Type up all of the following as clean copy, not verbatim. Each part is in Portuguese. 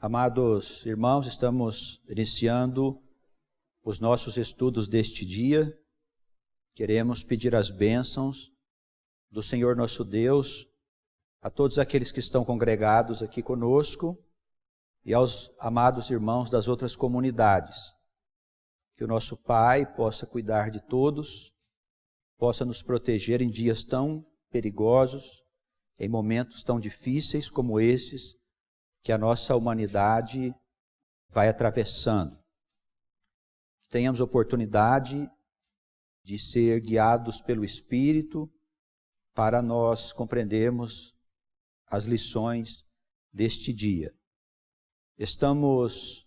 Amados irmãos, estamos iniciando os nossos estudos deste dia. Queremos pedir as bênçãos do Senhor nosso Deus a todos aqueles que estão congregados aqui conosco e aos amados irmãos das outras comunidades. Que o nosso Pai possa cuidar de todos, possa nos proteger em dias tão perigosos, em momentos tão difíceis como esses que a nossa humanidade vai atravessando. Tenhamos oportunidade de ser guiados pelo Espírito para nós compreendermos as lições deste dia. Estamos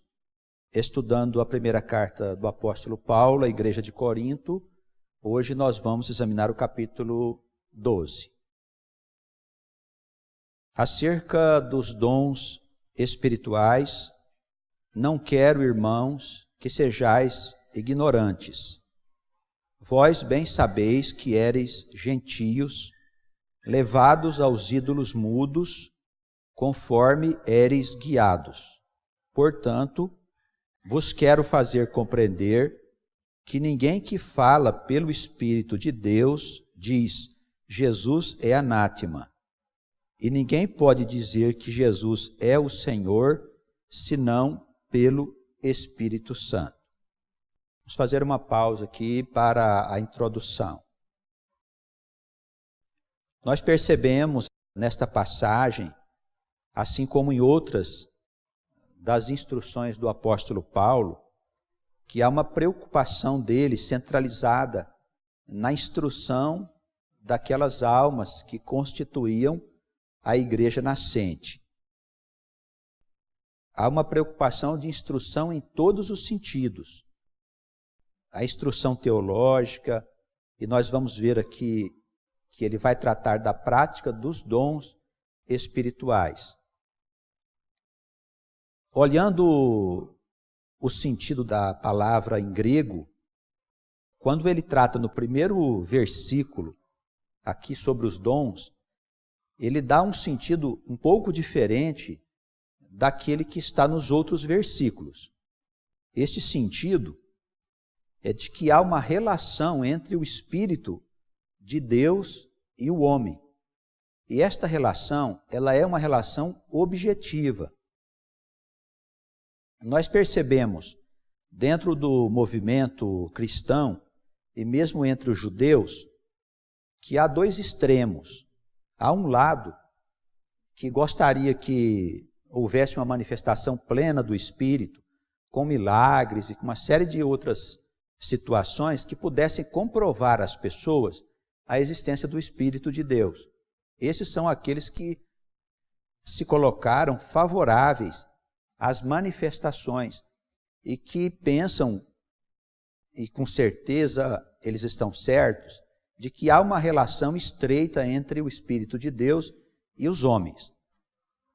estudando a primeira carta do apóstolo Paulo à igreja de Corinto. Hoje nós vamos examinar o capítulo 12. Acerca dos dons espirituais, não quero, irmãos, que sejais ignorantes. Vós bem sabeis que éreis gentios, levados aos ídolos mudos, conforme éreis guiados. Portanto, vos quero fazer compreender que ninguém que fala pelo Espírito de Deus diz: Jesus é anátema. E ninguém pode dizer que Jesus é o Senhor, senão pelo Espírito Santo. Vamos fazer uma pausa aqui para a introdução. Nós percebemos nesta passagem, assim como em outras das instruções do apóstolo Paulo, que há uma preocupação dele centralizada na instrução daquelas almas que constituíam a igreja nascente. Há uma preocupação de instrução em todos os sentidos. A instrução teológica, e nós vamos ver aqui que ele vai tratar da prática dos dons espirituais. Olhando o sentido da palavra em grego, quando ele trata no primeiro versículo aqui sobre os dons, ele dá um sentido um pouco diferente daquele que está nos outros versículos. Este sentido é de que há uma relação entre o Espírito de Deus e o homem. E esta relação, ela é uma relação objetiva. Nós percebemos, dentro do movimento cristão, e mesmo entre os judeus, que há dois extremos. Há um lado que gostaria que houvesse uma manifestação plena do Espírito, com milagres e com uma série de outras situações que pudessem comprovar às pessoas a existência do Espírito de Deus. Esses são aqueles que se colocaram favoráveis às manifestações e que pensam, e com certeza eles estão certos, de que há uma relação estreita entre o Espírito de Deus e os homens.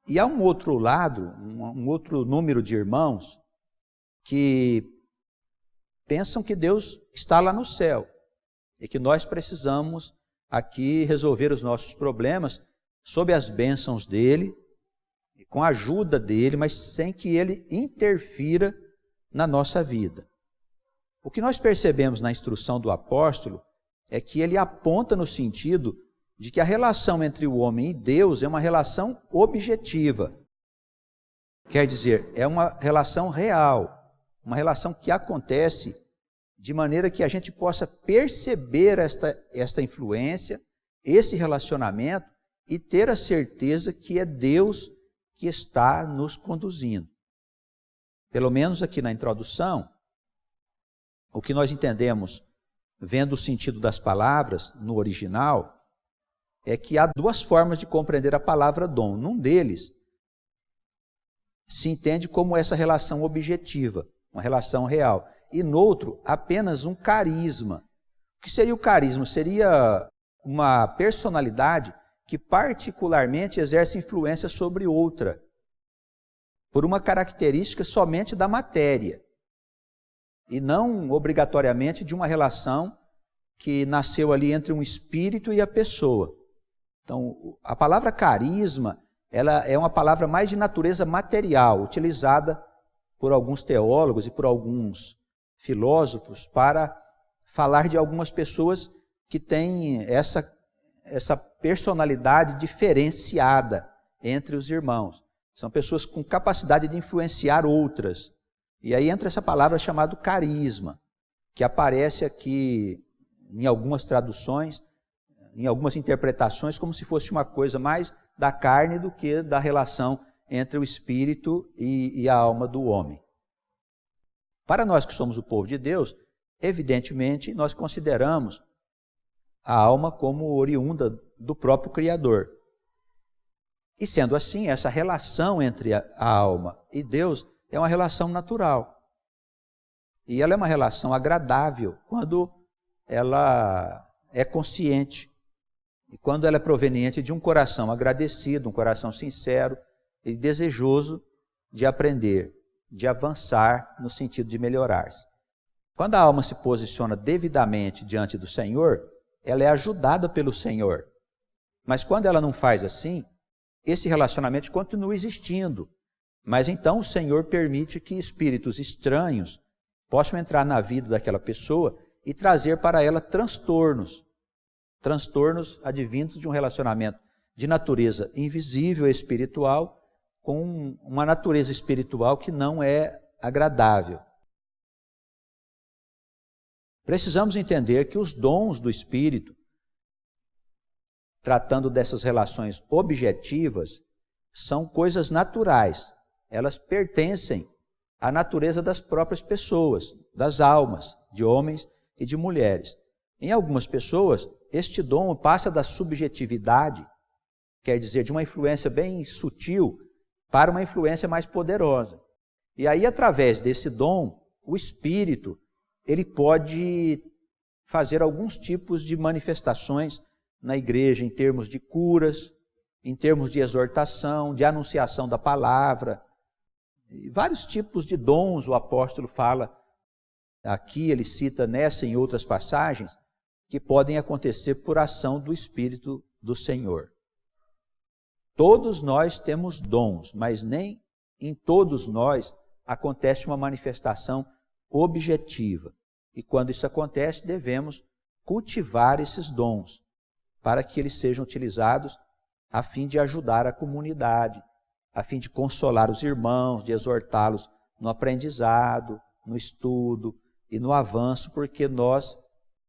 E há um outro lado, um outro número de irmãos que pensam que Deus está lá no céu e que nós precisamos aqui resolver os nossos problemas sob as bênçãos dele, com a ajuda dele, mas sem que ele interfira na nossa vida. O que nós percebemos na instrução do apóstolo é que ele aponta no sentido de que a relação entre o homem e Deus é uma relação objetiva. Quer dizer, é uma relação real, uma relação que acontece de maneira que a gente possa perceber esta influência, esse relacionamento e ter a certeza que é Deus que está nos conduzindo. Pelo menos aqui na introdução, o que nós entendemos vendo o sentido das palavras no original, é que há duas formas de compreender a palavra dom. Num deles, se entende como essa relação objetiva, uma relação real. E no outro, apenas um carisma. O que seria o carisma? Seria uma personalidade que particularmente exerce influência sobre outra, por uma característica somente da matéria. E não obrigatoriamente de uma relação que nasceu ali entre um espírito e a pessoa. Então, a palavra carisma ela é uma palavra mais de natureza material, utilizada por alguns teólogos e por alguns filósofos para falar de algumas pessoas que têm essa personalidade diferenciada entre os irmãos. São pessoas com capacidade de influenciar outras. E aí entra essa palavra chamada carisma, que aparece aqui em algumas traduções, em algumas interpretações, como se fosse uma coisa mais da carne do que da relação entre o espírito e a alma do homem. Para nós que somos o povo de Deus, evidentemente, nós consideramos a alma como oriunda do próprio Criador. E sendo assim, essa relação entre a alma e Deus é uma relação natural. E ela é uma relação agradável quando ela é consciente e quando ela é proveniente de um coração agradecido, um coração sincero e desejoso de aprender, de avançar no sentido de melhorar-se. Quando a alma se posiciona devidamente diante do Senhor, ela é ajudada pelo Senhor. Mas quando ela não faz assim, esse relacionamento continua existindo. Mas então o Senhor permite que espíritos estranhos possam entrar na vida daquela pessoa e trazer para ela transtornos advindos de um relacionamento de natureza invisível e espiritual com uma natureza espiritual que não é agradável. Precisamos entender que os dons do Espírito, tratando dessas relações objetivas, são coisas naturais. Elas pertencem à natureza das próprias pessoas, das almas, de homens e de mulheres. Em algumas pessoas, este dom passa da subjetividade, quer dizer, de uma influência bem sutil, para uma influência mais poderosa. E aí, através desse dom, o Espírito, ele pode fazer alguns tipos de manifestações na igreja, em termos de curas, em termos de exortação, de anunciação da palavra. E vários tipos de dons o apóstolo fala aqui, ele cita nessa e em outras passagens, que podem acontecer por ação do Espírito do Senhor. Todos nós temos dons, mas nem em todos nós acontece uma manifestação objetiva. E quando isso acontece, devemos cultivar esses dons para que eles sejam utilizados a fim de ajudar a comunidade, a fim de consolar os irmãos, de exortá-los no aprendizado, no estudo e no avanço, porque nós,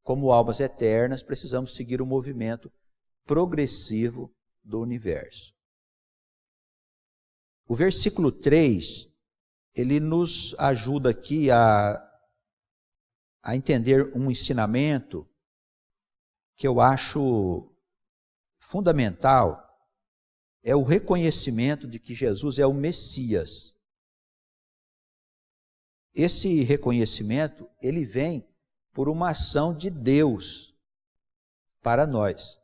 como almas eternas, precisamos seguir o movimento progressivo do universo. O versículo 3, ele nos ajuda aqui a entender um ensinamento que eu acho fundamental, é o reconhecimento de que Jesus é o Messias. Esse reconhecimento, ele vem por uma ação de Deus para nós.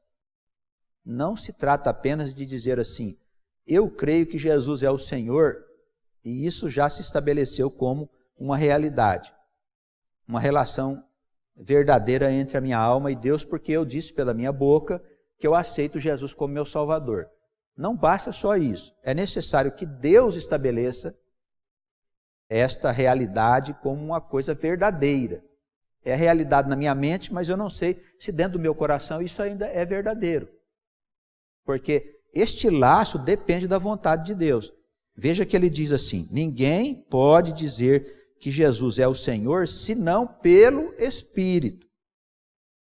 Não se trata apenas de dizer assim, eu creio que Jesus é o Senhor, e isso já se estabeleceu como uma realidade, uma relação verdadeira entre a minha alma e Deus, porque eu disse pela minha boca que eu aceito Jesus como meu Salvador. Não basta só isso, é necessário que Deus estabeleça esta realidade como uma coisa verdadeira. É a realidade na minha mente, mas eu não sei se dentro do meu coração isso ainda é verdadeiro. Porque este laço depende da vontade de Deus. Veja que ele diz assim, ninguém pode dizer que Jesus é o Senhor, senão pelo Espírito.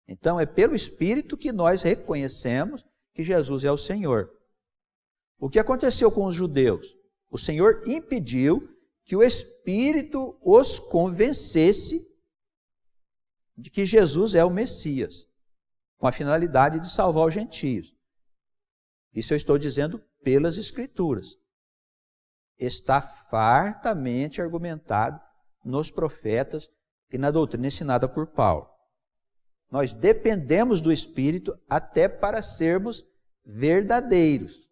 Então, é pelo Espírito que nós reconhecemos que Jesus é o Senhor. O que aconteceu com os judeus? O Senhor impediu que o Espírito os convencesse de que Jesus é o Messias, com a finalidade de salvar os gentios. Isso eu estou dizendo pelas Escrituras. Está fartamente argumentado nos profetas e na doutrina ensinada por Paulo. Nós dependemos do Espírito até para sermos verdadeiros.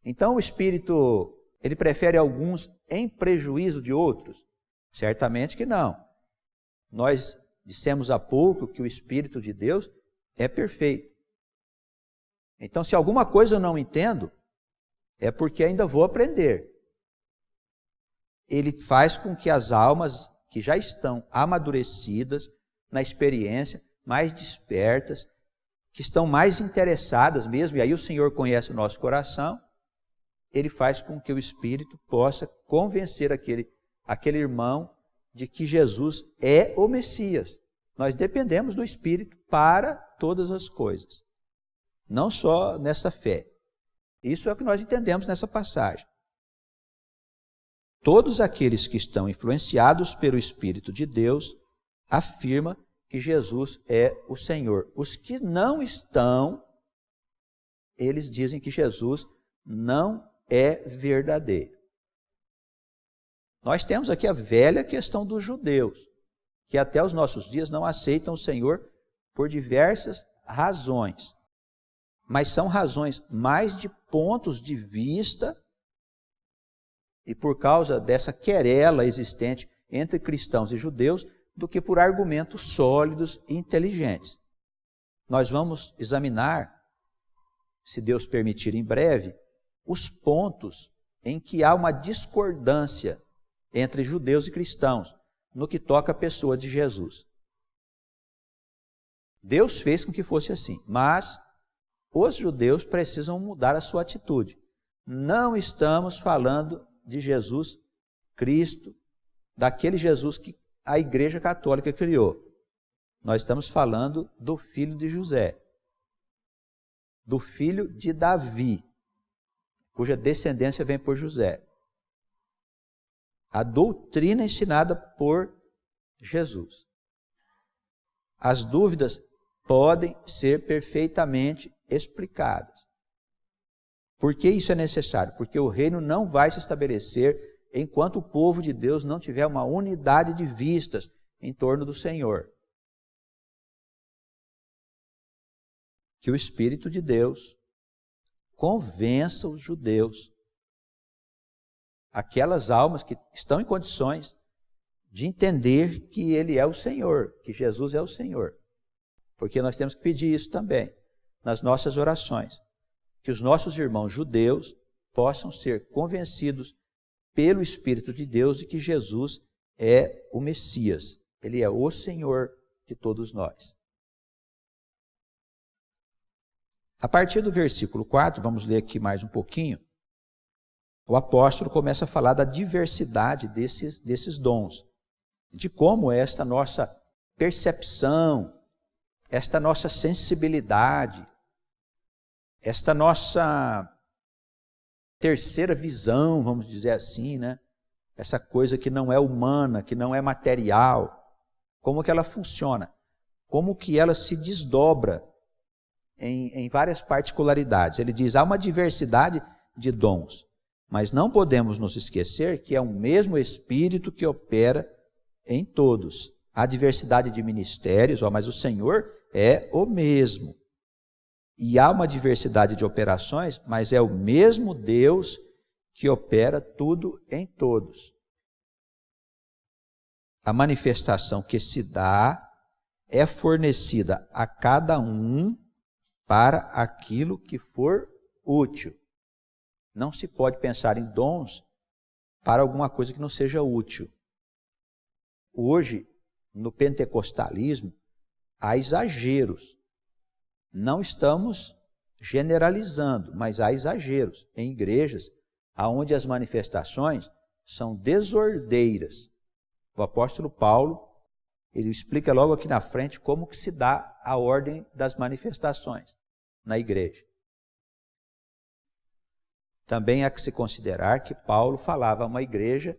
Então o Espírito, ele prefere alguns em prejuízo de outros? Certamente que não. Nós dissemos há pouco que o Espírito de Deus é perfeito. Então, se alguma coisa eu não entendo, é porque ainda vou aprender. Ele faz com que as almas que já estão amadurecidas na experiência, mais despertas, que estão mais interessadas mesmo, e aí o Senhor conhece o nosso coração, Ele faz com que o Espírito possa convencer aquele irmão de que Jesus é o Messias. Nós dependemos do Espírito para todas as coisas, não só nessa fé. Isso é o que nós entendemos nessa passagem. Todos aqueles que estão influenciados pelo Espírito de Deus afirmam que Jesus é o Senhor. Os que não estão, eles dizem que Jesus não é verdadeiro. Nós temos aqui a velha questão dos judeus, que até os nossos dias não aceitam o Senhor por diversas razões. Mas são razões mais de pontos de vista e por causa dessa querela existente entre cristãos e judeus do que por argumentos sólidos e inteligentes. Nós vamos examinar, se Deus permitir em breve, os pontos em que há uma discordância entre judeus e cristãos no que toca à pessoa de Jesus. Deus fez com que fosse assim, mas os judeus precisam mudar a sua atitude. Não estamos falando de Jesus Cristo, daquele Jesus que a Igreja Católica criou. Nós estamos falando do filho de José, do filho de Davi, cuja descendência vem por José. A doutrina ensinada por Jesus. As dúvidas podem ser perfeitamente explicadas. Por que isso é necessário? Porque o reino não vai se estabelecer enquanto o povo de Deus não tiver uma unidade de vistas em torno do Senhor. Que o Espírito de Deus convença os judeus, aquelas almas que estão em condições de entender que Ele é o Senhor, que Jesus é o Senhor. Porque nós temos que pedir isso também nas nossas orações, que os nossos irmãos judeus possam ser convencidos pelo Espírito de Deus de que Jesus é o Messias, Ele é o Senhor de todos nós. A partir do versículo 4, vamos ler aqui mais um pouquinho, o apóstolo começa a falar da diversidade desses dons, de como esta nossa percepção, esta nossa sensibilidade, esta nossa terceira visão, vamos dizer assim, né? Essa coisa que não é humana, que não é material, como que ela funciona, como que ela se desdobra em várias particularidades. Ele diz, há uma diversidade de dons, mas não podemos nos esquecer que é o mesmo Espírito que opera em todos. Há diversidade de ministérios, mas o Senhor é o mesmo. E há uma diversidade de operações, mas é o mesmo Deus que opera tudo em todos. A manifestação que se dá é fornecida a cada um para aquilo que for útil. Não se pode pensar em dons para alguma coisa que não seja útil. Hoje, no pentecostalismo, há exageros. Não estamos generalizando, mas há exageros em igrejas onde as manifestações são desordeiras. O apóstolo Paulo, ele explica logo aqui na frente como que se dá a ordem das manifestações na igreja. Também há que se considerar que Paulo falava a uma igreja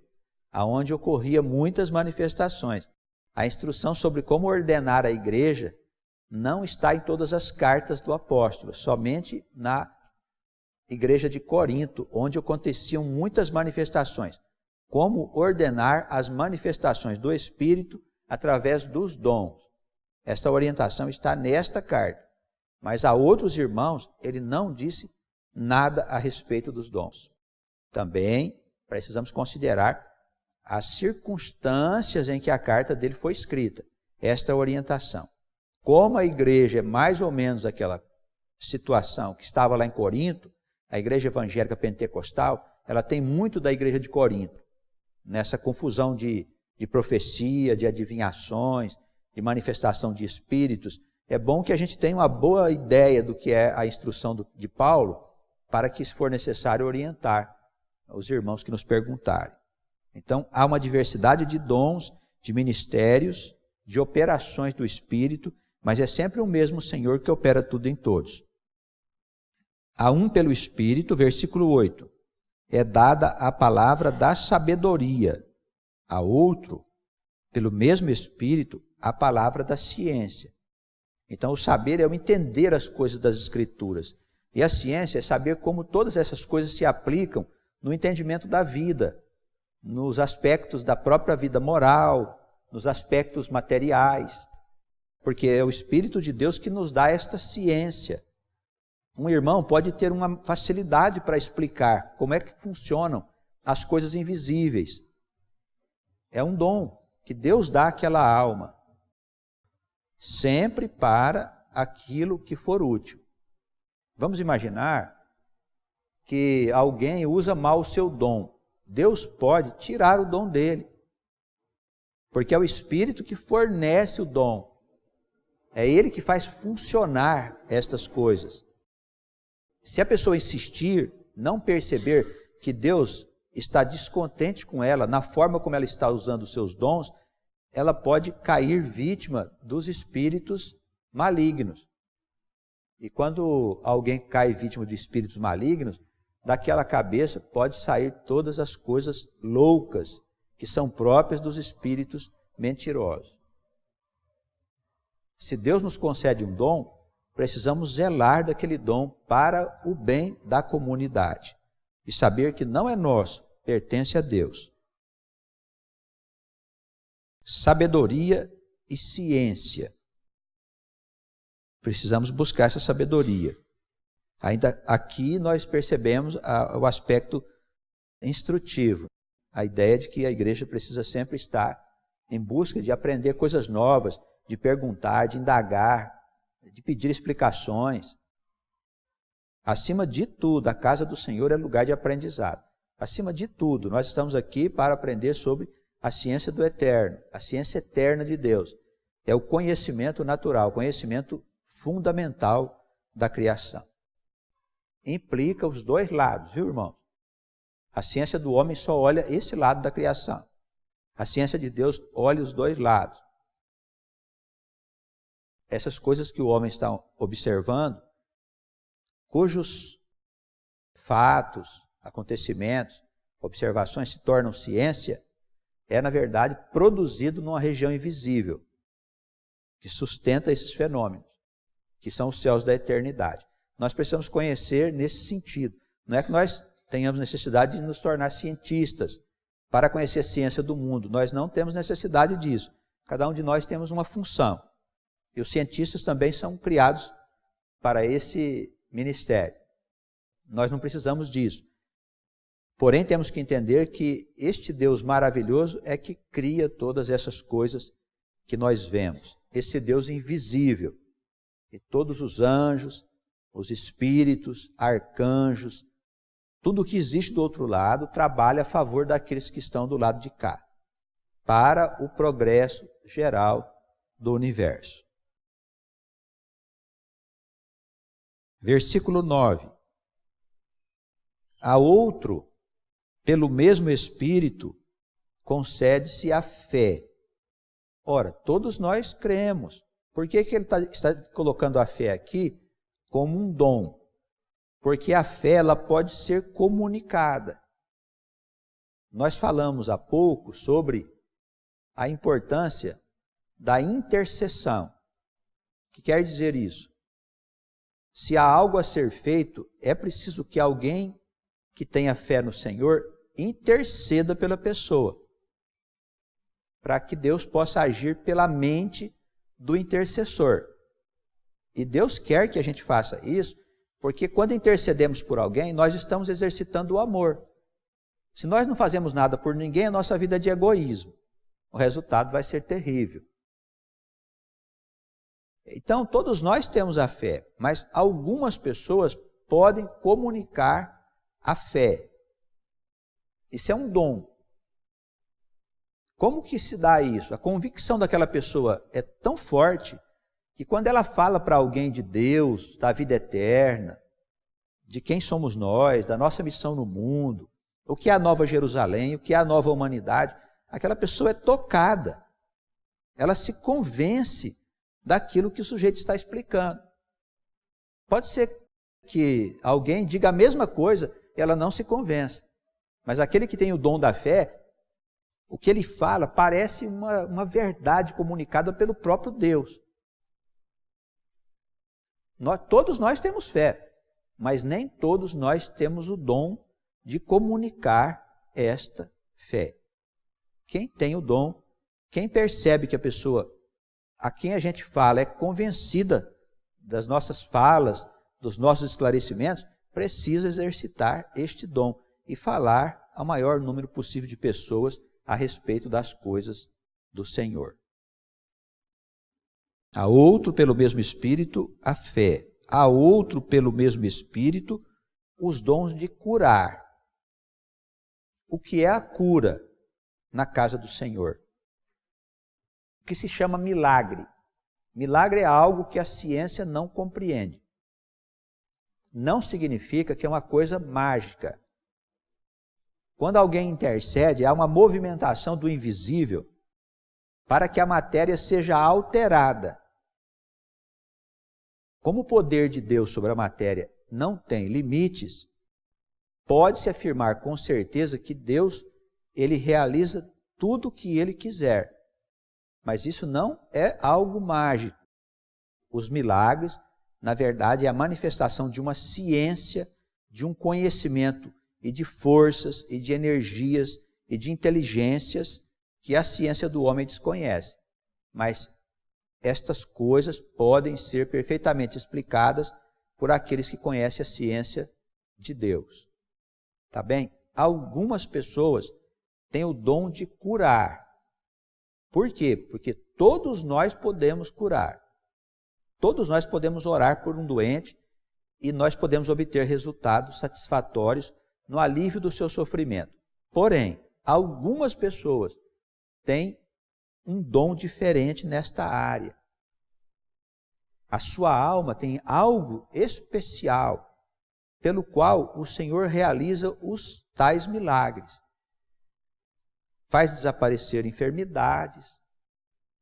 onde ocorria muitas manifestações. A instrução sobre como ordenar a igreja não está em todas as cartas do apóstolo, somente na igreja de Corinto, onde aconteciam muitas manifestações. Como ordenar as manifestações do Espírito através dos dons. Esta orientação está nesta carta. Mas a outros irmãos, ele não disse nada a respeito dos dons. Também precisamos considerar as circunstâncias em que a carta dele foi escrita. Esta orientação. Como a igreja é mais ou menos aquela situação que estava lá em Corinto, a igreja evangélica pentecostal, ela tem muito da igreja de Corinto, nessa confusão de profecia, de adivinhações, de manifestação de espíritos. É bom que a gente tenha uma boa ideia do que é a instrução de Paulo, para que, se for necessário, orientar os irmãos que nos perguntarem. Então, há uma diversidade de dons, de ministérios, de operações do Espírito, mas é sempre o mesmo Senhor que opera tudo em todos. A um pelo Espírito, versículo 8, é dada a palavra da sabedoria. A outro, pelo mesmo Espírito, a palavra da ciência. Então, o saber é o entender as coisas das Escrituras. E a ciência é saber como todas essas coisas se aplicam no entendimento da vida, nos aspectos da própria vida moral, nos aspectos materiais. Porque é o Espírito de Deus que nos dá esta ciência. Um irmão pode ter uma facilidade para explicar como é que funcionam as coisas invisíveis. É um dom que Deus dá àquela alma, sempre para aquilo que for útil. Vamos imaginar que alguém usa mal o seu dom. Deus pode tirar o dom dele, porque é o Espírito que fornece o dom. É Ele que faz funcionar estas coisas. Se a pessoa insistir, não perceber que Deus está descontente com ela, na forma como ela está usando os seus dons, ela pode cair vítima dos espíritos malignos. E quando alguém cai vítima de espíritos malignos, daquela cabeça pode sair todas as coisas loucas que são próprias dos espíritos mentirosos. Se Deus nos concede um dom, precisamos zelar daquele dom para o bem da comunidade e saber que não é nosso, pertence a Deus. Sabedoria e ciência. Precisamos buscar essa sabedoria. Ainda aqui nós percebemos o aspecto instrutivo, a ideia de que a igreja precisa sempre estar em busca de aprender coisas novas, de perguntar, de indagar, de pedir explicações. Acima de tudo, a casa do Senhor é lugar de aprendizado. Acima de tudo, nós estamos aqui para aprender sobre a ciência do eterno, a ciência eterna de Deus. É o conhecimento natural, o conhecimento fundamental da criação. Implica os dois lados, viu, irmãos? A ciência do homem só olha esse lado da criação. A ciência de Deus olha os dois lados. Essas coisas que o homem está observando, cujos fatos, acontecimentos, observações se tornam ciência, é, na verdade, produzido numa região invisível, que sustenta esses fenômenos, que são os céus da eternidade. Nós precisamos conhecer nesse sentido. Não é que nós tenhamos necessidade de nos tornar cientistas para conhecer a ciência do mundo. Nós não temos necessidade disso. Cada um de nós temos uma função. E os cientistas também são criados para esse ministério. Nós não precisamos disso. Porém, temos que entender que este Deus maravilhoso é que cria todas essas coisas que nós vemos. Esse Deus invisível. E todos os anjos, os espíritos, arcanjos, tudo que existe do outro lado trabalha a favor daqueles que estão do lado de cá, para o progresso geral do universo. Versículo 9. A outro, pelo mesmo Espírito, concede-se a fé. Ora, todos nós cremos. Por que ele está colocando a fé aqui como um dom? Porque a fé ela pode ser comunicada. Nós falamos há pouco sobre a importância da intercessão. O que quer dizer isso? Se há algo a ser feito, é preciso que alguém que tenha fé no Senhor interceda pela pessoa, para que Deus possa agir pela mente do intercessor. E Deus quer que a gente faça isso, porque quando intercedemos por alguém, nós estamos exercitando o amor. Se nós não fazemos nada por ninguém, a nossa vida é de egoísmo. O resultado vai ser terrível. Então, todos nós temos a fé, mas algumas pessoas podem comunicar a fé. Isso é um dom. Como que se dá isso? A convicção daquela pessoa é tão forte que quando ela fala para alguém de Deus, da vida eterna, de quem somos nós, da nossa missão no mundo, o que é a Nova Jerusalém, o que é a nova humanidade, aquela pessoa é tocada. Ela se convence daquilo que o sujeito está explicando. Pode ser que alguém diga a mesma coisa e ela não se convença. Mas aquele que tem o dom da fé, o que ele fala parece uma verdade comunicada pelo próprio Deus. Todos nós temos fé, mas nem todos nós temos o dom de comunicar esta fé. Quem tem o dom, quem percebe que a pessoa a quem a gente fala é convencida das nossas falas, dos nossos esclarecimentos, precisa exercitar este dom e falar ao maior número possível de pessoas a respeito das coisas do Senhor. A outro, pelo mesmo Espírito, a fé. A outro, pelo mesmo Espírito, os dons de curar. O que é a cura na casa do Senhor? O que se chama milagre. Milagre é algo que a ciência não compreende. Não significa que é uma coisa mágica. Quando alguém intercede, há uma movimentação do invisível para que a matéria seja alterada. Como o poder de Deus sobre a matéria não tem limites, pode-se afirmar com certeza que Deus, ele realiza tudo o que ele quiser. Mas isso não é algo mágico. Os milagres, na verdade, é a manifestação de uma ciência, de um conhecimento e de forças e de energias e de inteligências que a ciência do homem desconhece. Mas estas coisas podem ser perfeitamente explicadas por aqueles que conhecem a ciência de Deus. Tá bem? Algumas pessoas têm o dom de curar. Por quê? Porque todos nós podemos curar. Todos nós podemos orar por um doente e nós podemos obter resultados satisfatórios no alívio do seu sofrimento. Porém, algumas pessoas têm um dom diferente nesta área. A sua alma tem algo especial pelo qual o Senhor realiza os tais milagres. Faz desaparecer enfermidades,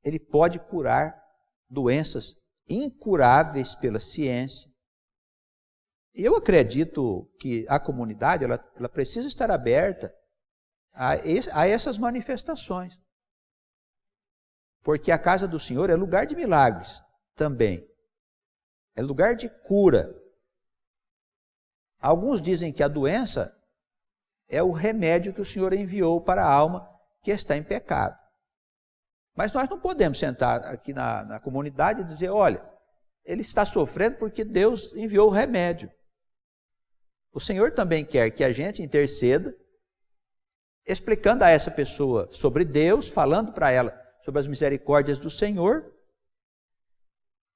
ele pode curar doenças incuráveis pela ciência. E eu acredito que a comunidade ela precisa estar aberta a essas manifestações. Porque a casa do Senhor é lugar de milagres também. É lugar de cura. Alguns dizem que a doença é o remédio que o Senhor enviou para a alma que está em pecado. Mas nós não podemos sentar aqui na comunidade e dizer, olha, ele está sofrendo porque Deus enviou o remédio. O Senhor também quer que a gente interceda, explicando a essa pessoa sobre Deus, falando para ela sobre as misericórdias do Senhor,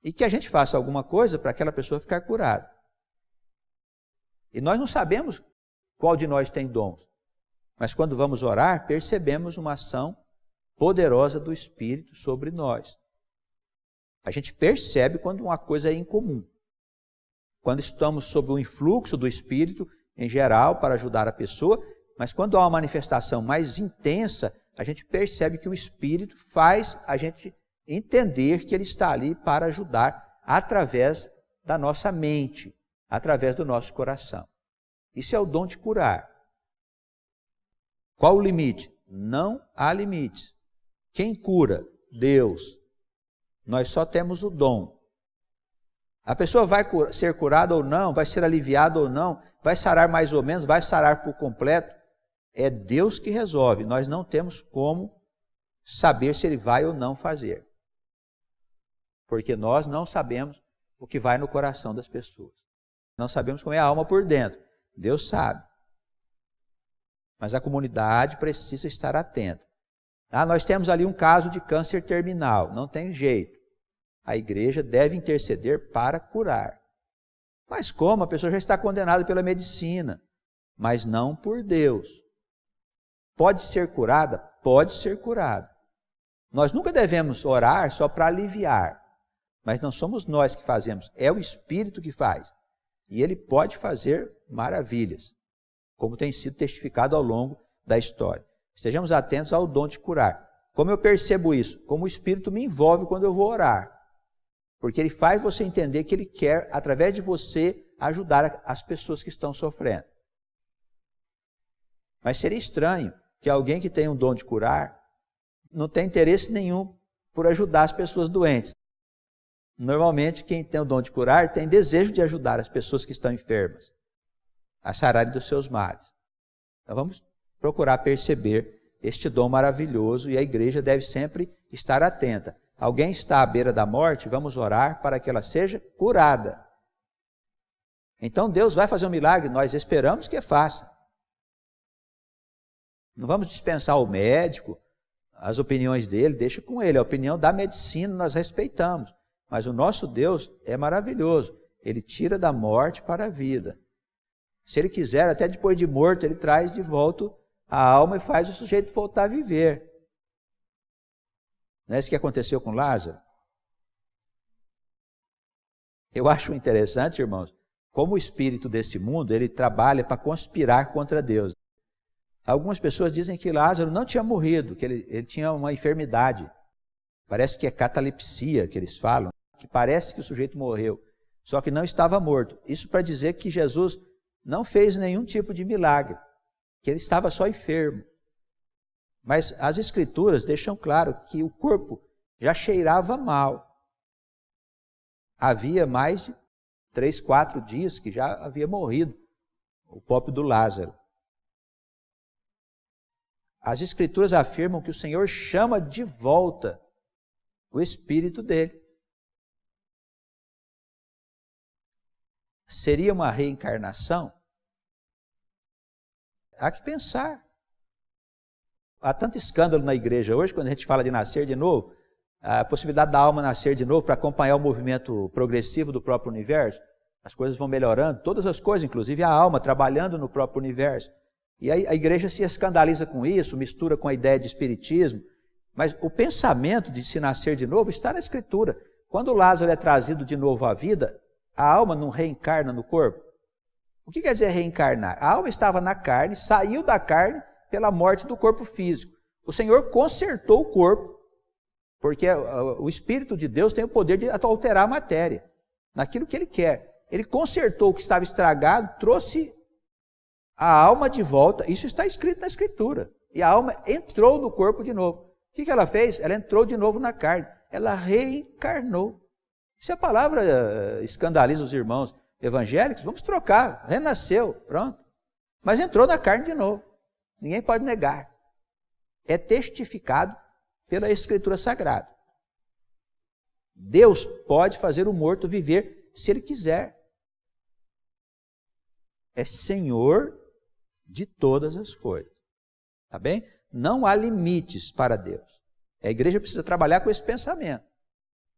e que a gente faça alguma coisa para aquela pessoa ficar curada. E nós não sabemos qual de nós tem dons. Mas quando vamos orar, percebemos uma ação poderosa do Espírito sobre nós. A gente percebe quando uma coisa é incomum. Quando estamos sob o influxo do Espírito, em geral, para ajudar a pessoa, mas quando há uma manifestação mais intensa, a gente percebe que o Espírito faz a gente entender que ele está ali para ajudar através da nossa mente, através do nosso coração. Isso é o dom de curar. Qual o limite? Não há limite. Quem cura? Deus. Nós só temos o dom. A pessoa vai ser curada ou não, vai ser aliviada ou não, vai sarar mais ou menos, vai sarar por completo. É Deus que resolve. Nós não temos como saber se ele vai ou não fazer. Porque nós não sabemos o que vai no coração das pessoas. Não sabemos como é a alma por dentro. Deus sabe. Mas a comunidade precisa estar atenta. Nós temos ali um caso de câncer terminal, não tem jeito. a igreja deve interceder para curar. Mas como? A pessoa já está condenada pela medicina, mas não por Deus. Pode ser curada? Pode ser curada. Nós nunca devemos orar só para aliviar, mas não somos nós que fazemos, é o Espírito que faz. E ele pode fazer maravilhas, como tem sido testificado ao longo da história. Estejamos atentos ao dom de curar. Como eu percebo isso? Como o Espírito me envolve quando eu vou orar. Porque ele faz você entender que ele quer, através de você, ajudar as pessoas que estão sofrendo. Mas seria estranho que alguém que tem um dom de curar não tenha interesse nenhum por ajudar as pessoas doentes. Normalmente, quem tem o dom de curar tem desejo de ajudar as pessoas que estão enfermas a sararem dos seus males. Então vamos procurar perceber este dom maravilhoso e a igreja deve sempre estar atenta. Alguém está à beira da morte, vamos orar para que ela seja curada. Então Deus vai fazer um milagre, nós esperamos que faça. Não vamos dispensar o médico, as opiniões dele, deixa com ele. A opinião da medicina nós respeitamos. Mas o nosso Deus é maravilhoso. Ele tira da morte para a vida. Se ele quiser, até depois de morto, ele traz de volta a alma e faz o sujeito voltar a viver. Não é isso que aconteceu com Lázaro? Eu acho interessante, irmãos, como o espírito desse mundo, ele trabalha para conspirar contra Deus. Algumas pessoas dizem que Lázaro não tinha morrido, que ele tinha uma enfermidade. Parece que é catalepsia que eles falam, que parece que o sujeito morreu, só que não estava morto. Isso para dizer que Jesus não fez nenhum tipo de milagre, que ele estava só enfermo. Mas as Escrituras deixam claro que o corpo já cheirava mal. Havia mais de 3, 4 dias que já havia morrido o pobre do Lázaro. As Escrituras afirmam que o Senhor chama de volta o espírito dele. Seria uma reencarnação? Há que pensar. Há tanto escândalo na igreja hoje, quando a gente fala de nascer de novo, a possibilidade da alma nascer de novo para acompanhar o movimento progressivo do próprio universo, as coisas vão melhorando, todas as coisas, inclusive a alma trabalhando no próprio universo. E aí a igreja se escandaliza com isso, mistura com a ideia de espiritismo, mas o pensamento de se nascer de novo está na Escritura. Quando Lázaro é trazido de novo à vida, a alma não reencarna no corpo. O que quer dizer reencarnar? A alma estava na carne, saiu da carne pela morte do corpo físico. O Senhor consertou o corpo, porque o Espírito de Deus tem o poder de alterar a matéria, naquilo que Ele quer. Ele consertou o que estava estragado, trouxe a alma de volta, isso está escrito na Escritura. E a alma entrou no corpo de novo. O que ela fez? Ela entrou de novo na carne, ela reencarnou. Se a palavra escandaliza os irmãos evangélicos, vamos trocar, renasceu, pronto. Mas entrou na carne de novo. Ninguém pode negar. É testificado pela Escritura Sagrada. Deus pode fazer o morto viver se Ele quiser. É Senhor de todas as coisas. Tá bem? Não há limites para Deus. A igreja precisa trabalhar com esse pensamento.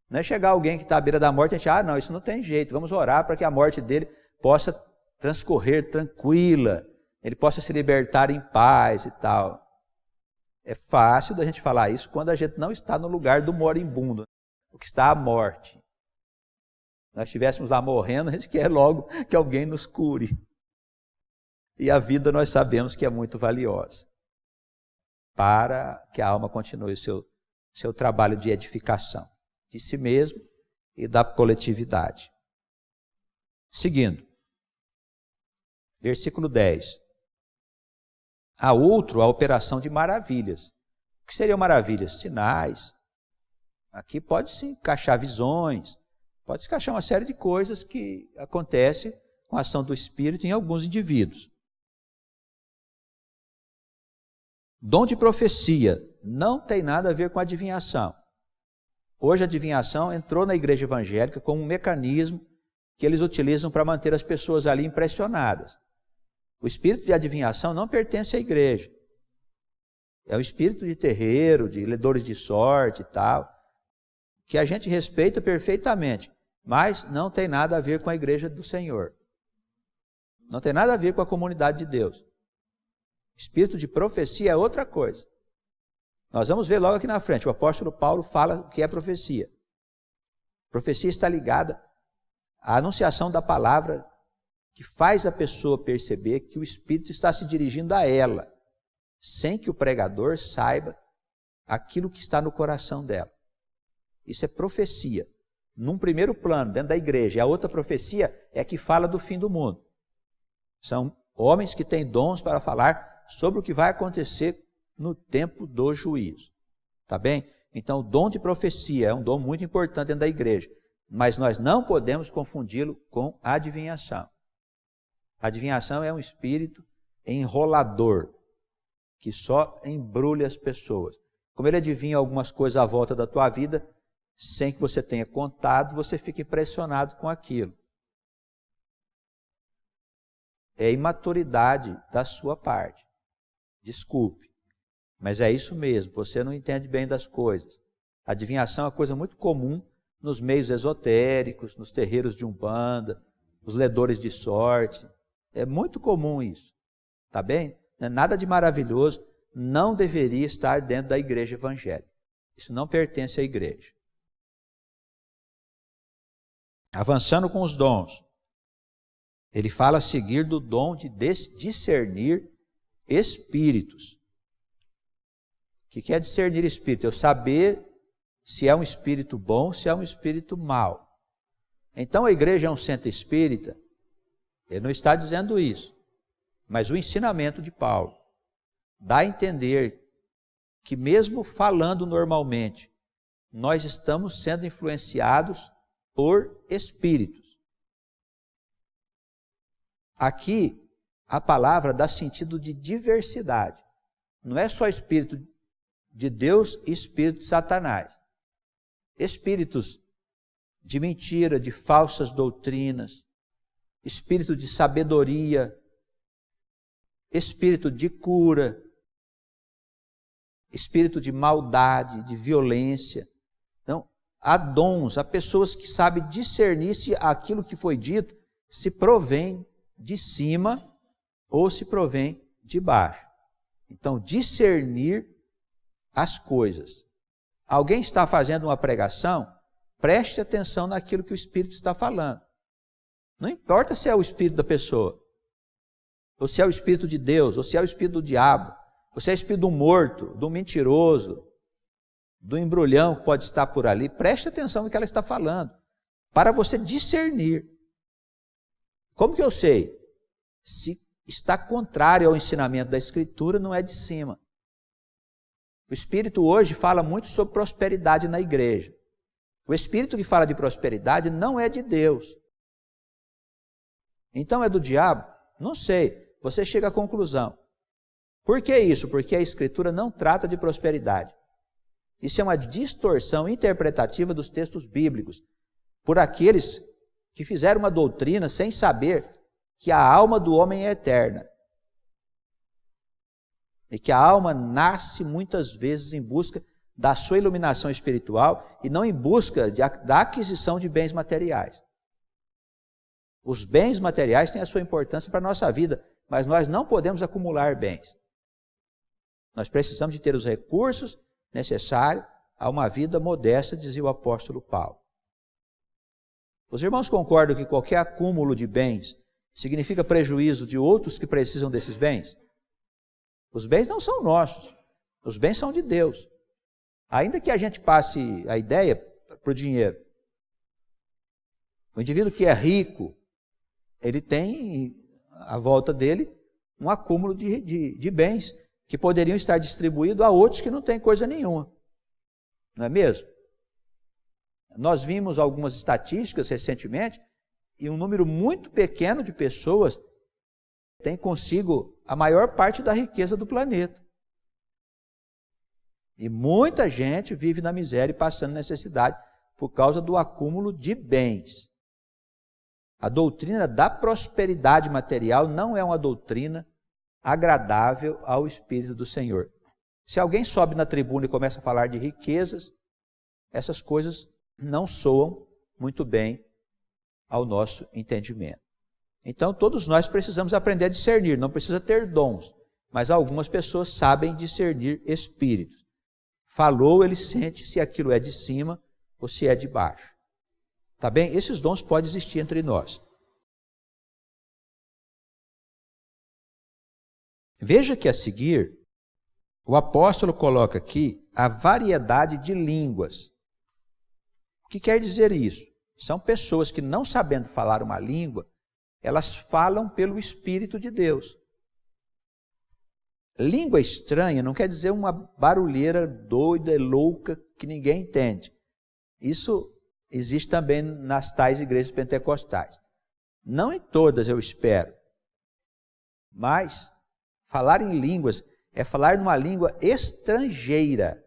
Não é chegar alguém que está à beira da morte e a gente, não, isso não tem jeito, vamos orar para que a morte dele possa transcorrer tranquila, ele possa se libertar em paz e tal. É fácil da gente falar isso quando a gente não está no lugar do moribundo, o que está à morte. Se nós estivéssemos lá morrendo, a gente quer logo que alguém nos cure. E a vida nós sabemos que é muito valiosa para que a alma continue o seu trabalho de edificação de si mesmo e da coletividade. Seguindo, versículo 10. Há outro, a operação de maravilhas. O que seriam maravilhas? Sinais. Aqui pode se encaixar visões, pode se encaixar uma série de coisas que acontecem com a ação do Espírito em alguns indivíduos. Dom de profecia não tem nada a ver com adivinhação. Hoje a adivinhação entrou na igreja evangélica como um mecanismo que eles utilizam para manter as pessoas ali impressionadas. O espírito de adivinhação não pertence à igreja. É um espírito de terreiro, de ledores de sorte e tal, que a gente respeita perfeitamente, mas não tem nada a ver com a igreja do Senhor. Não tem nada a ver com a comunidade de Deus. Espírito de profecia é outra coisa. Nós vamos ver logo aqui na frente, o apóstolo Paulo fala o que é profecia. Profecia está ligada à anunciação da palavra que faz a pessoa perceber que o Espírito está se dirigindo a ela, sem que o pregador saiba aquilo que está no coração dela. Isso é profecia. Num primeiro plano, dentro da igreja. E a outra profecia é a que fala do fim do mundo. São homens que têm dons para falar sobre o que vai acontecer no tempo do juízo. Tá bem? Então, o dom de profecia é um dom muito importante dentro da igreja. Mas nós não podemos confundi-lo com adivinhação. Adivinhação é um espírito enrolador, que só embrulha as pessoas. Como ele adivinha algumas coisas à volta da tua vida, sem que você tenha contado, você fica impressionado com aquilo. É imaturidade da sua parte. Desculpe, mas é isso mesmo, você não entende bem das coisas. Adivinhação é uma coisa muito comum nos meios esotéricos, nos terreiros de Umbanda, os ledores de sorte. É muito comum isso, tá bem? Não é nada de maravilhoso, não deveria estar dentro da igreja evangélica. Isso não pertence à igreja. Avançando com os dons, ele fala a seguir do dom de discernir espíritos. O que é discernir espírito? Eu saber se é um espírito bom, se é um espírito mau. Então a igreja é um centro espírita? Ele não está dizendo isso. Mas o ensinamento de Paulo dá a entender que mesmo falando normalmente, nós estamos sendo influenciados por espíritos. Aqui, a palavra dá sentido de diversidade. Não é só espírito de Deus e espírito de Satanás. Espíritos de mentira, de falsas doutrinas, espírito de sabedoria, espírito de cura, espírito de maldade, de violência. Então, há dons, há pessoas que sabem discernir se aquilo que foi dito se provém de cima ou se provém de baixo. Então, discernir as coisas. Alguém está fazendo uma pregação, preste atenção naquilo que o Espírito está falando. Não importa se é o Espírito da pessoa, ou se é o Espírito de Deus, ou se é o Espírito do diabo, ou se é o Espírito do morto, do mentiroso, do embrulhão que pode estar por ali. Preste atenção no que ela está falando, para você discernir. Como que eu sei? Se está contrário ao ensinamento da Escritura, não é de cima. O Espírito hoje fala muito sobre prosperidade na igreja. O Espírito que fala de prosperidade não é de Deus. Então é do diabo? Não sei. Você chega à conclusão. Por que isso? Porque a Escritura não trata de prosperidade. Isso é uma distorção interpretativa dos textos bíblicos por aqueles que fizeram uma doutrina sem saber que a alma do homem é eterna. E que a alma nasce muitas vezes em busca da sua iluminação espiritual e não em busca da aquisição de bens materiais. Os bens materiais têm a sua importância para a nossa vida, mas nós não podemos acumular bens. Nós precisamos de ter os recursos necessários a uma vida modesta, dizia o apóstolo Paulo. Os irmãos concordam que qualquer acúmulo de bens significa prejuízo de outros que precisam desses bens? Os bens não são nossos, os bens são de Deus. Ainda que a gente passe a ideia para o dinheiro. O indivíduo que é rico, ele tem à volta dele um acúmulo de bens que poderiam estar distribuídos a outros que não têm coisa nenhuma. Não é mesmo? Nós vimos algumas estatísticas recentemente e um número muito pequeno de pessoas tem consigo a maior parte da riqueza do planeta. E muita gente vive na miséria e passando necessidade por causa do acúmulo de bens. A doutrina da prosperidade material não é uma doutrina agradável ao Espírito do Senhor. Se alguém sobe na tribuna e começa a falar de riquezas, essas coisas não soam muito bem ao nosso entendimento. Então, todos nós precisamos aprender a discernir, não precisa ter dons, mas algumas pessoas sabem discernir espíritos. Falou, ele sente se aquilo é de cima ou se é de baixo. Tá bem? Esses dons podem existir entre nós. Veja que a seguir, o apóstolo coloca aqui a variedade de línguas. O que quer dizer isso? São pessoas que, não sabendo falar uma língua, elas falam pelo Espírito de Deus. Língua estranha não quer dizer uma barulheira doida e louca que ninguém entende. Isso existe também nas tais igrejas pentecostais. Não em todas, eu espero. Mas falar em línguas é falar numa língua estrangeira.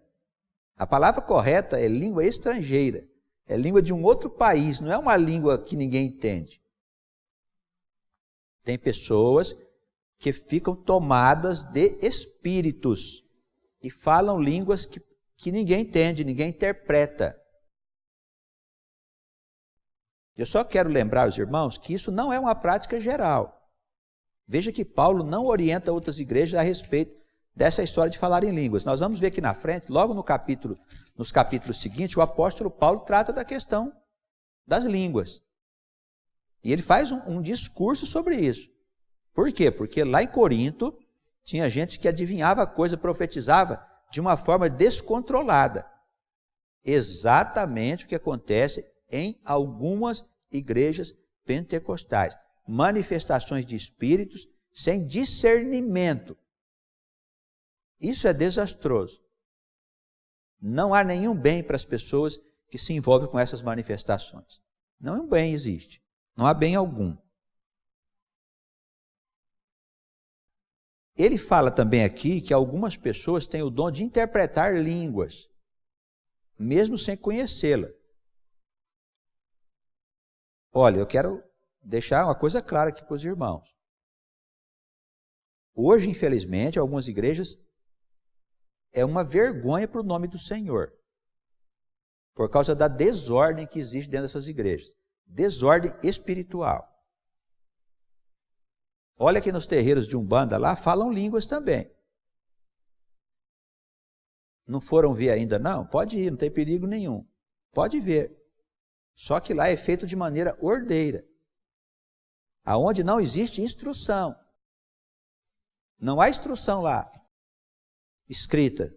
A palavra correta é língua estrangeira. É língua de um outro país, não é uma língua que ninguém entende. Tem pessoas que ficam tomadas de espíritos e falam línguas que ninguém entende, ninguém interpreta. Eu só quero lembrar os irmãos que isso não é uma prática geral. Veja que Paulo não orienta outras igrejas a respeito dessa história de falar em línguas. Nós vamos ver aqui na frente, logo nos capítulos seguintes, o apóstolo Paulo trata da questão das línguas. E ele faz um discurso sobre isso. Por quê? Porque lá em Corinto tinha gente que adivinhava a coisa, profetizava de uma forma descontrolada. Exatamente o que acontece em algumas igrejas pentecostais. Manifestações de espíritos sem discernimento. Isso é desastroso. Não há nenhum bem para as pessoas que se envolvem com essas manifestações. Nenhum bem existe. Não há bem algum. Ele fala também aqui que algumas pessoas têm o dom de interpretar línguas, mesmo sem conhecê-la. Olha, eu quero deixar uma coisa clara aqui para os irmãos. Hoje, infelizmente, algumas igrejas é uma vergonha para o nome do Senhor, por causa da desordem que existe dentro dessas igrejas. Desordem espiritual. Olha que nos terreiros de Umbanda lá, falam línguas também. Não foram ver ainda não? Pode ir, não tem perigo nenhum. Pode ver. Só que lá é feito de maneira ordeira. Aonde não existe instrução. Não há instrução lá, escrita.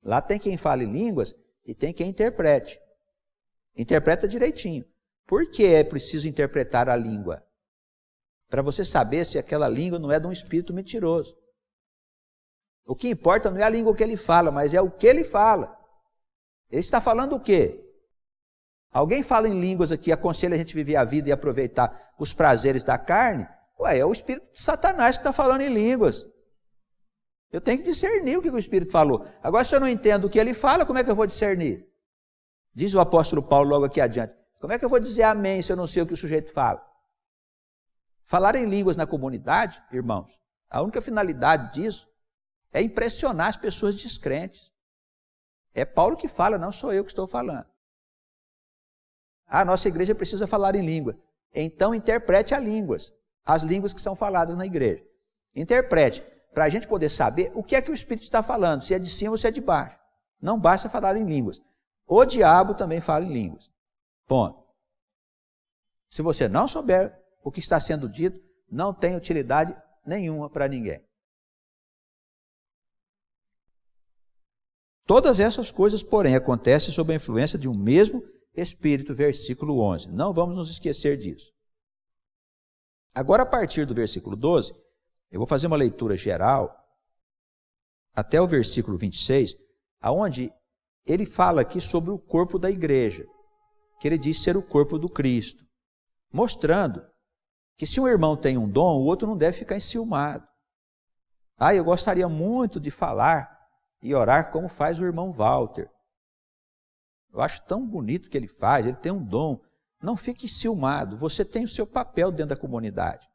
Lá tem quem fale línguas e tem quem interprete. Interpreta direitinho. Por que é preciso interpretar a língua? Para você saber se aquela língua não é de um espírito mentiroso. O que importa não é a língua que ele fala, mas é o que ele fala. Ele está falando o quê? Alguém fala em línguas aqui, aconselha a gente viver a vida e aproveitar os prazeres da carne? Ué, é o espírito de Satanás que está falando em línguas. Eu tenho que discernir o que o espírito falou. Agora, se eu não entendo o que ele fala, como é que eu vou discernir? Diz o apóstolo Paulo logo aqui adiante. Como é que eu vou dizer amém se eu não sei o que o sujeito fala? Falar em línguas na comunidade, irmãos, a única finalidade disso é impressionar as pessoas descrentes. É Paulo que fala, não sou eu que estou falando. A nossa igreja precisa falar em língua. Então interprete as línguas que são faladas na igreja. Interprete, para a gente poder saber o que é que o Espírito está falando, se é de cima ou se é de baixo. Não basta falar em línguas. O diabo também fala em línguas. Ponto. Se você não souber o que está sendo dito, não tem utilidade nenhuma para ninguém. Todas essas coisas, porém, acontecem sob a influência de um mesmo Espírito, versículo 11. Não vamos nos esquecer disso. Agora, a partir do versículo 12, eu vou fazer uma leitura geral, até o versículo 26, aonde ele fala aqui sobre o corpo da igreja, que ele diz ser o corpo do Cristo, mostrando que se um irmão tem um dom, o outro não deve ficar enciumado. Eu gostaria muito de falar e orar como faz o irmão Walter. Eu acho tão bonito o que ele faz, ele tem um dom. Não fique enciumado, você tem o seu papel dentro da comunidade.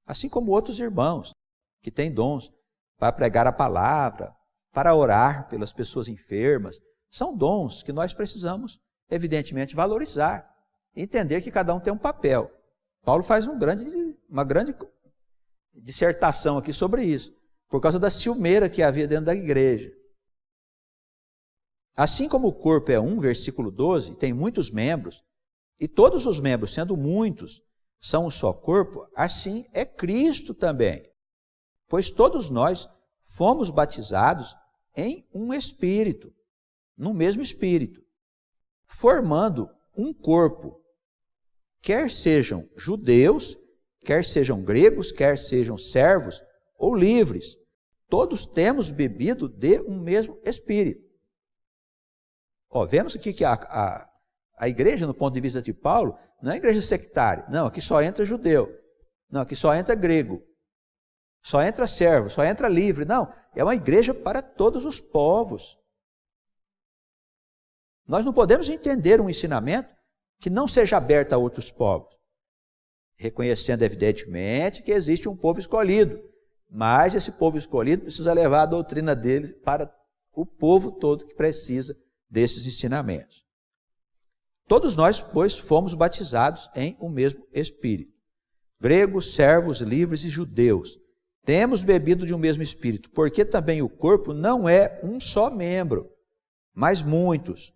Assim como outros irmãos que têm dons para pregar a palavra, para orar pelas pessoas enfermas. São dons que nós precisamos evidentemente, valorizar, entender que cada um tem um papel. Paulo faz uma grande dissertação aqui sobre isso, por causa da ciumeira que havia dentro da igreja. Assim como o corpo é um, versículo 12, tem muitos membros, e todos os membros, sendo muitos, são um só corpo, assim é Cristo também. Pois todos nós fomos batizados em um espírito, no mesmo espírito, formando um corpo, quer sejam judeus, quer sejam gregos, quer sejam servos ou livres, todos temos bebido de um mesmo espírito. Vemos aqui que a igreja, no ponto de vista de Paulo, não é igreja sectária. Não, aqui só entra judeu. Não, aqui só entra grego. Só entra servo, só entra livre. Não, é uma igreja para todos os povos. Nós não podemos entender um ensinamento que não seja aberto a outros povos. Reconhecendo, evidentemente, que existe um povo escolhido. Mas esse povo escolhido precisa levar a doutrina deles para o povo todo que precisa desses ensinamentos. Todos nós, pois, fomos batizados em um mesmo Espírito. Gregos, servos, livres e judeus. Temos bebido de um mesmo Espírito, porque também o corpo não é um só membro, mas muitos.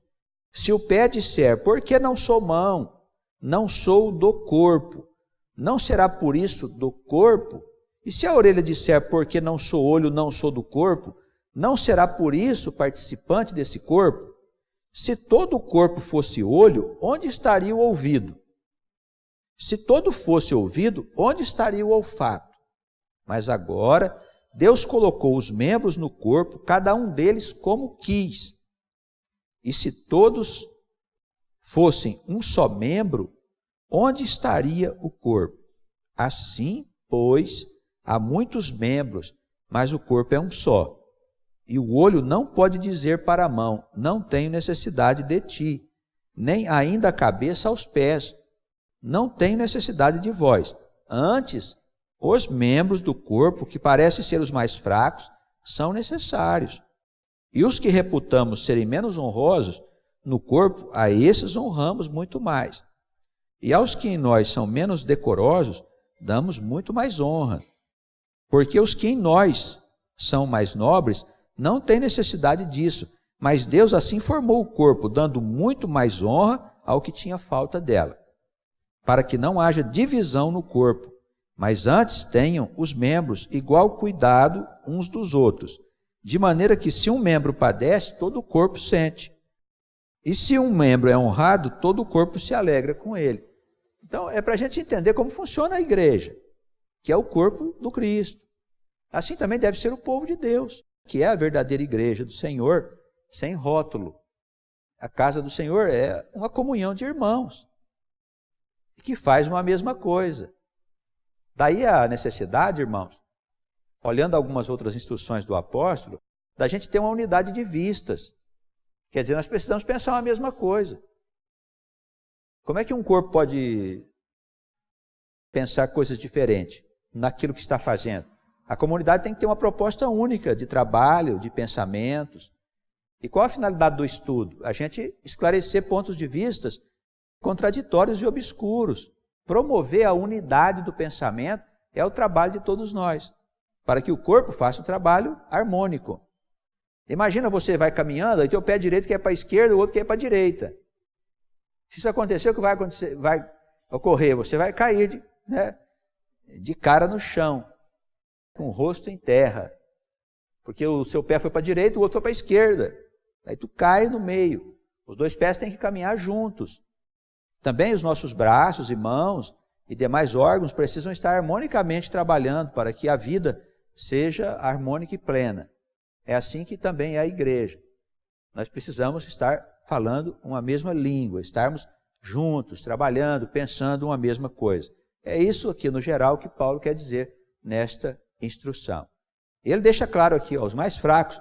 Se o pé disser, por que não sou mão? Não sou do corpo. Não será por isso do corpo? E se a orelha disser, por que não sou olho, não sou do corpo? Não será por isso participante desse corpo? Se todo o corpo fosse olho, onde estaria o ouvido? Se todo fosse ouvido, onde estaria o olfato? Mas agora, Deus colocou os membros no corpo, cada um deles como quis. E se todos fossem um só membro, onde estaria o corpo? Assim, pois, há muitos membros, mas o corpo é um só. E o olho não pode dizer para a mão, não tenho necessidade de ti, nem ainda a cabeça aos pés, não tenho necessidade de vós. Antes, os membros do corpo, que parecem ser os mais fracos, são necessários. E os que reputamos serem menos honrosos no corpo, a esses honramos muito mais. E aos que em nós são menos decorosos, damos muito mais honra. Porque os que em nós são mais nobres, não têm necessidade disso, mas Deus assim formou o corpo, dando muito mais honra ao que tinha falta dela, para que não haja divisão no corpo, mas antes tenham os membros igual cuidado uns dos outros, de maneira que se um membro padece, todo o corpo sente. E se um membro é honrado, todo o corpo se alegra com ele. Então, é para a gente entender como funciona a igreja, que é o corpo do Cristo. Assim também deve ser o povo de Deus, que é a verdadeira igreja do Senhor, sem rótulo. A casa do Senhor é uma comunhão de irmãos, que faz uma mesma coisa. Daí a necessidade, irmãos, olhando algumas outras instruções do apóstolo, da gente ter uma unidade de vistas. Quer dizer, nós precisamos pensar a mesma coisa. Como é que um corpo pode pensar coisas diferentes naquilo que está fazendo? A comunidade tem que ter uma proposta única de trabalho, de pensamentos. E qual a finalidade do estudo? A gente esclarecer pontos de vistas contraditórios e obscuros. Promover a unidade do pensamento é o trabalho de todos nós, para que o corpo faça um trabalho harmônico. Imagina, você vai caminhando, aí teu pé direito quer ir para a esquerda, o outro quer ir para a direita. Se isso acontecer, o que vai ocorrer? Você vai cair de cara no chão, com o rosto em terra, porque o seu pé foi para a direita, o outro foi para a esquerda. Aí tu cai no meio. Os dois pés têm que caminhar juntos. Também os nossos braços e mãos e demais órgãos precisam estar harmonicamente trabalhando para que a vida seja harmônica e plena. É assim que também é a igreja. Nós precisamos estar falando uma mesma língua, estarmos juntos, trabalhando, pensando uma mesma coisa. É isso aqui, no geral, que Paulo quer dizer nesta instrução. Ele deixa claro aqui, os mais fracos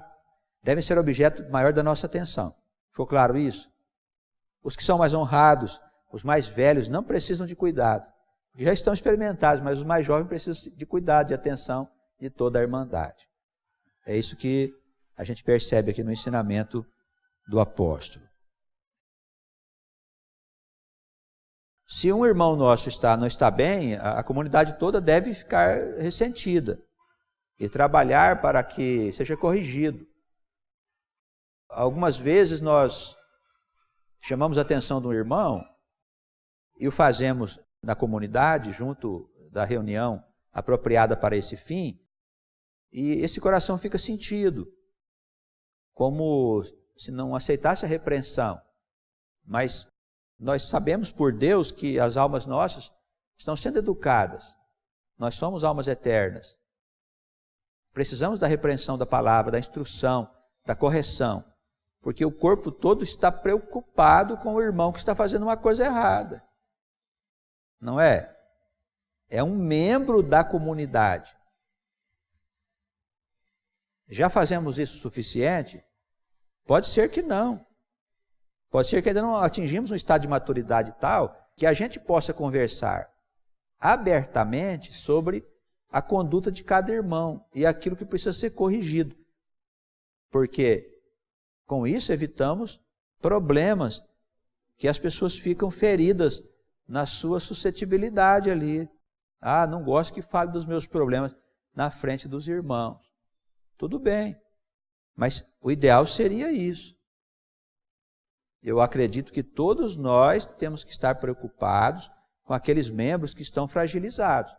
devem ser objeto maior da nossa atenção. Ficou claro isso? Os que são mais honrados, os mais velhos, não precisam de cuidado. Já estão experimentados, mas os mais jovens precisam de cuidado, de atenção de toda a irmandade. É isso que a gente percebe aqui no ensinamento do apóstolo. Se um irmão nosso não está bem, a comunidade toda deve ficar ressentida e trabalhar para que seja corrigido. Algumas vezes nós chamamos a atenção de um irmão e o fazemos na comunidade, junto da reunião apropriada para esse fim, e esse coração fica sentido, como se não aceitasse a repreensão. Mas nós sabemos por Deus que as almas nossas estão sendo educadas. Nós somos almas eternas. Precisamos da repreensão da palavra, da instrução, da correção, porque o corpo todo está preocupado com o irmão que está fazendo uma coisa errada. Não é? É um membro da comunidade. Já fazemos isso o suficiente? Pode ser que não. Pode ser que ainda não atingimos um estado de maturidade tal que a gente possa conversar abertamente sobre a conduta de cada irmão e aquilo que precisa ser corrigido. Porque com isso evitamos problemas que as pessoas ficam feridas na sua suscetibilidade ali. Ah, não gosto que fale dos meus problemas na frente dos irmãos. Tudo bem, mas o ideal seria isso. Eu acredito que todos nós temos que estar preocupados com aqueles membros que estão fragilizados,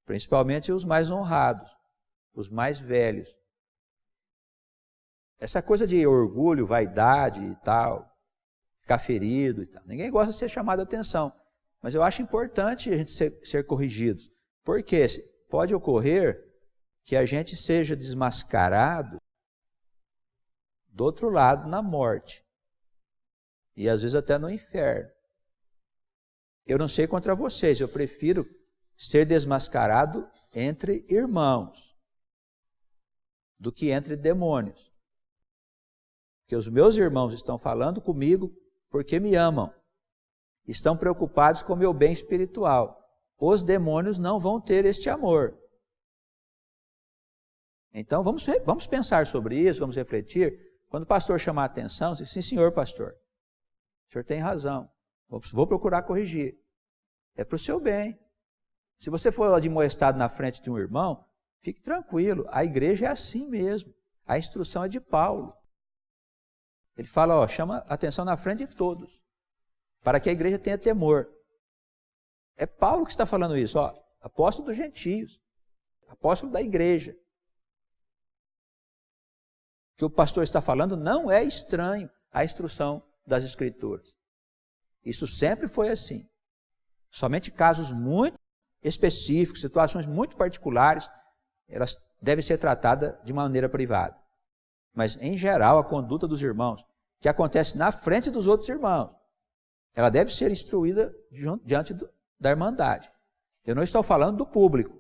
principalmente os mais honrados, os mais velhos. Essa coisa de orgulho, vaidade e tal, ficar ferido e tal, ninguém gosta de ser chamado a atenção, mas eu acho importante a gente ser corrigidos, porque pode ocorrer que a gente seja desmascarado do outro lado, na morte. E às vezes até no inferno. Eu não sei contra vocês, eu prefiro ser desmascarado entre irmãos do que entre demônios. Porque os meus irmãos estão falando comigo porque me amam. Estão preocupados com o meu bem espiritual. Os demônios não vão ter este amor. Então vamos pensar sobre isso, vamos refletir. Quando o pastor chamar a atenção, diz, sim, senhor pastor, o senhor tem razão, vou procurar corrigir. É para o seu bem. Se você for admoestado na frente de um irmão, fique tranquilo, a igreja é assim mesmo. A instrução é de Paulo. Ele fala, chama a atenção na frente de todos, para que a igreja tenha temor. É Paulo que está falando isso, apóstolo dos gentios, apóstolo da igreja. O que o pastor está falando não é estranho à instrução das Escrituras. Isso sempre foi assim. Somente casos muito específicos, situações muito particulares, elas devem ser tratadas de maneira privada. Mas, em geral, a conduta dos irmãos, que acontece na frente dos outros irmãos, ela deve ser instruída diante da irmandade. Eu não estou falando do público.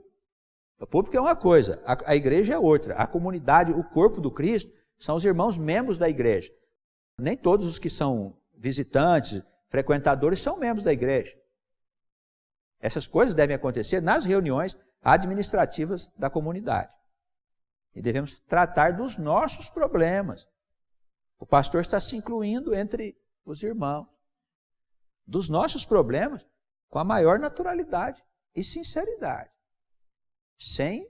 O público é uma coisa, a igreja é outra. A comunidade, o corpo do Cristo, são os irmãos membros da igreja. Nem todos os que são visitantes, frequentadores, são membros da igreja. Essas coisas devem acontecer nas reuniões administrativas da comunidade. E devemos tratar dos nossos problemas. O pastor está se incluindo entre os irmãos. Dos nossos problemas, com a maior naturalidade e sinceridade. Sem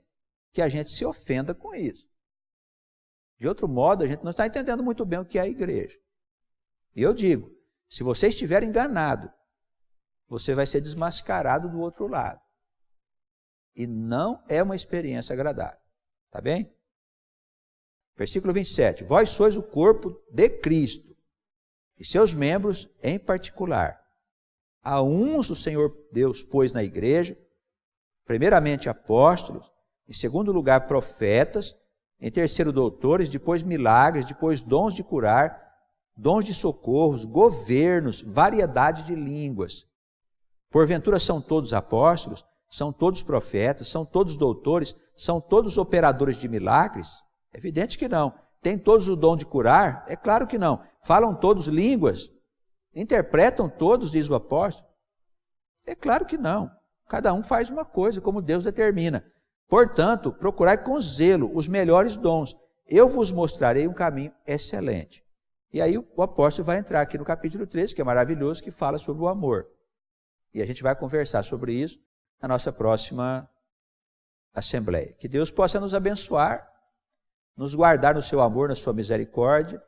que a gente se ofenda com isso. De outro modo, a gente não está entendendo muito bem o que é a igreja. E eu digo, se você estiver enganado, você vai ser desmascarado do outro lado. E não é uma experiência agradável. Tá bem? Versículo 27. Vós sois o corpo de Cristo, e seus membros em particular. A uns o Senhor Deus pôs na igreja, primeiramente apóstolos, em segundo lugar profetas, em terceiro doutores, depois milagres, depois dons de curar, dons de socorros, governos, variedade de línguas. Porventura são todos apóstolos, são todos profetas, são todos doutores, são todos operadores de milagres? É evidente que não. Tem todos o dom de curar? É claro que não. Falam todos línguas? Interpretam todos, diz o apóstolo? É claro que não. Cada um faz uma coisa, como Deus determina. Portanto, procurai com zelo os melhores dons. Eu vos mostrarei um caminho excelente. E aí o apóstolo vai entrar aqui no capítulo 13, que é maravilhoso, que fala sobre o amor. E a gente vai conversar sobre isso na nossa próxima assembleia. Que Deus possa nos abençoar, nos guardar no seu amor, na sua misericórdia.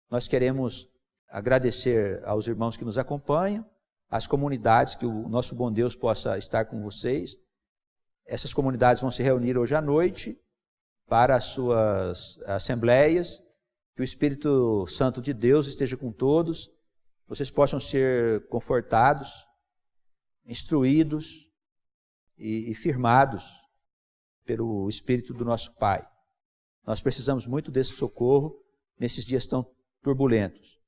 Nós queremos agradecer aos irmãos que nos acompanham, às comunidades, que o nosso bom Deus possa estar com vocês. Essas comunidades vão se reunir hoje à noite para as suas assembleias. Que o Espírito Santo de Deus esteja com todos, vocês possam ser confortados, instruídos e firmados pelo Espírito do nosso Pai. Nós precisamos muito desse socorro nesses dias tão turbulentos.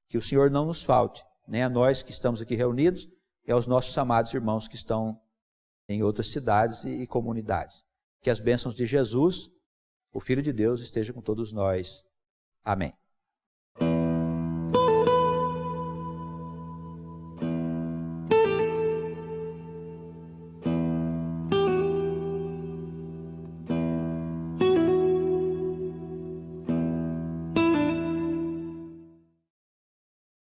Que o Senhor não nos falte, nem a nós que estamos aqui reunidos, e aos nossos amados irmãos que estão em outras cidades e comunidades. Que as bênçãos de Jesus, o Filho de Deus, estejam com todos nós. Amém.